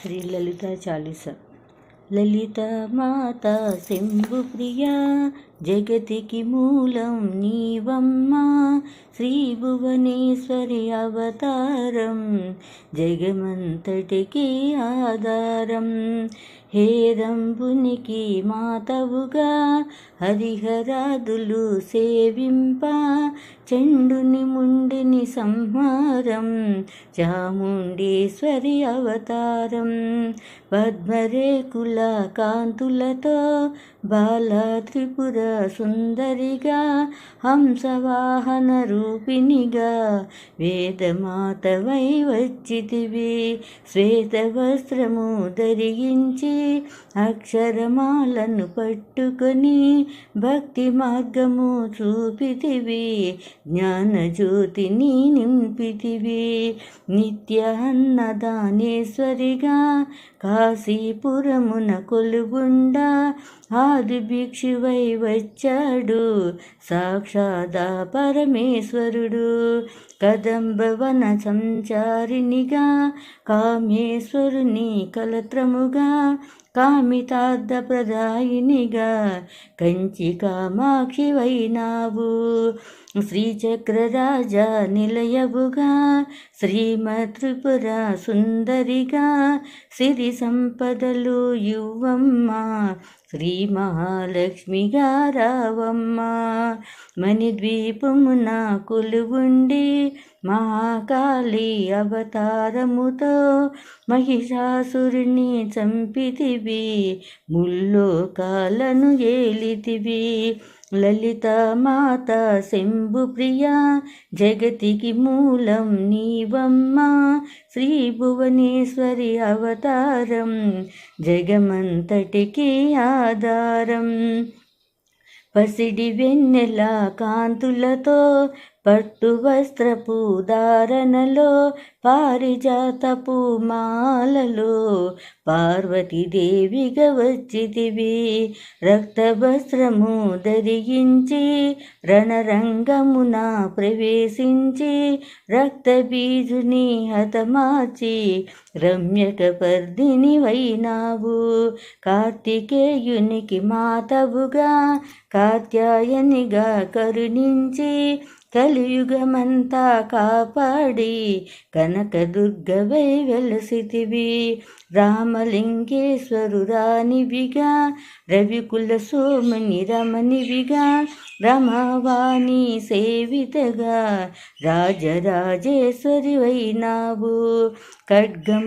శ్రీ లలితా చాలీస. లలిత మాత శంభు ప్రియా జగతికి మూలం నీవమ్మా, శ్రీ భువనేశ్వరి అవతారం జగమంతటికి ఆధారం. హేరంబునికి మాతవుగా హరిహరాదులు సేవింప, చండుని ముండిని సంహారం చాముండేశ్వరి అవతారం. పద్మరేకుల కాంతులతో బాల త్రిపుర సుందరిగా, హంసవాహన రూపిణిగా వేదమాతవై వచ్చితివి. శ్వేత వస్త్రము ధరించి అక్షరమాలను పట్టుకొని భక్తి మార్గము చూపితివి, జ్ఞానజ్యోతిని నింపితివి. నిత్య అన్నదానేశ్వరిగా కాశీపురమున కొలుగుండా ఆది భిక్షువై వచ్చాడు సాక్షాదా పరమేశ్వరుడు. కదంబవన సంచారినిగా కామేశ్వరుని కలత్రముగా, కామితార్థ ప్రదాయినిగా కంచి కామాక్షి వైనావు. శ్రీచక్రరాజ నిలయవుగా శ్రీమత్రిపుర సుందరిగా, సిరి సంపదలు యువమ్మ శ్రీ మహాలక్ష్మిగా రావమ్మ. మణిద్వీపమున కొలువుండి మహాకాళి అవతారముతో మహిషాసురుని చంపితివి, ముల్లోకాలను ఏలితివి. లలిత మాత శంభు ప్రియా జగతికి మూలం నీవమ్మా, శ్రీ భువనేశ్వరి అవతారం జగమంతటికి ఆధారం. పసిడి వెన్నెల కాంతులతో పట్టు వస్త్రపు ధారణలో, పారిజాతపు మాలలో పార్వతీదేవిగా వచ్చితివి. రక్తవస్త్రము ధరించి రణరంగమున ప్రవేశించి, రక్తబీజుని హతమార్చి రమ్యకపర్దిని వైనావు. కార్తికేయునికి మాతవుగా కాత్యాయనిగా కరుణించి, కలియుగమంతా కాపాడి కనకదుర్గవై వెలసితివి. రామలింగేశ్వరురానివిగా రవికుల సోమని రమణివిగా, రమావాణి సేవితగా రాజరాజేశ్వరి వైనావు. ఖడ్గం